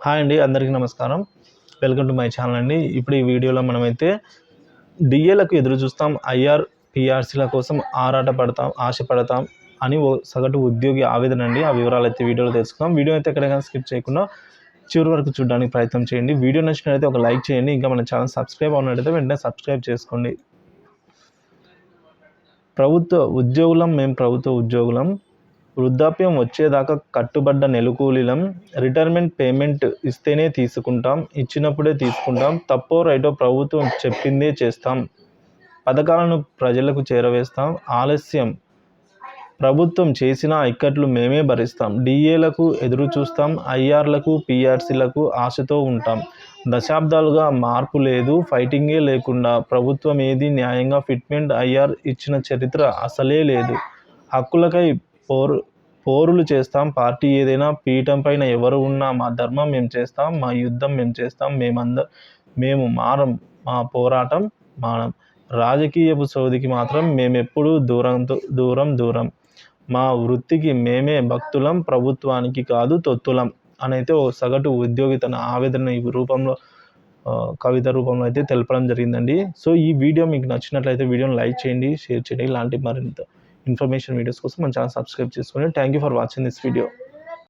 Hi అండి, అందరికీ నమస్కారం. వెల్కమ్ టు మై ఛానల్ అండి. ఇప్పుడు ఈ వీడియోలో మనమైతే డిఏలకు ఎదురు చూస్తాం, ఐఆర్ పిఆర్సీల కోసం ఆశపడతాం అని ఓ సగటు ఉద్యోగి ఆవేదన అండి. ఆ వివరాలు అయితే వీడియోలో తెలుసుకుందాం. వీడియో అయితే ఎక్కడైనా స్కిప్ చేయకుండా చివరి వరకు చూడడానికి ప్రయత్నం చేయండి. వీడియో నచ్చినట్లయితే ఒక లైక్ చేయండి. ఇంకా మన ఛానల్ సబ్స్క్రైబ్ అవునట్లయితే వెంటనే సబ్స్క్రైబ్ చేసుకోండి. మేము ప్రభుత్వ ఉద్యోగులం, వృద్ధాప్యం వచ్చేదాకా కట్టుబడ్డ నెలకూలీలం, రిటైర్మెంట్ పేమెంట్ ఇస్తేనే తీసుకుంటాం, ఇచ్చినప్పుడే తీసుకుంటాం, తప్పో రైటో ప్రభుత్వం చెప్పిందే చేస్తాం, పథకాలను ప్రజలకు చేరవేస్తాం, ఆలస్యం ప్రభుత్వం చేసిన ఇక్కట్లు మేమే భరిస్తాం, డిఏలకు ఎదురు చూస్తాం, ఐఆర్లకు పిఆర్సీలకు ఆశతో ఉంటాం, దశాబ్దాలుగా మార్పు లేదు, ఫైటింగే లేకుండా ప్రభుత్వం ఏది న్యాయంగా ఫిట్మెంట్ ఐఆర్ ఇచ్చిన చరిత్ర అసలే లేదు, హక్కులకై పోరులు చేస్తాం, పార్టీ ఏదైనా పీఠం పైన ఎవరు ఉన్నా మా ధర్మం మేము చేస్తాం, మా యుద్ధం మేము చేస్తాం, మేము మారం, మా పోరాటం మానం, రాజకీయపు సోదికి మాత్రం మేమెప్పుడు దూరం, మా వృత్తికి మేమే భక్తులం, ప్రభుత్వానికి కాదు తొత్తులం అనైతే ఓ సగటు ఉద్యోగి తన ఆవేదన ఈ రూపంలో కవిత రూపంలో అయితే తెలపడం జరిగిందండి. సో ఈ వీడియో మీకు నచ్చినట్లయితే వీడియోని లైక్ చేయండి, షేర్ చేయండి. ఇలాంటి మరింత ఇన్ఫర్మేషన్ వీడియోస్ కోసం మన ఛానల్ సబ్స్క్రైబ్ చేసుకోండి. Thank you for watching this video.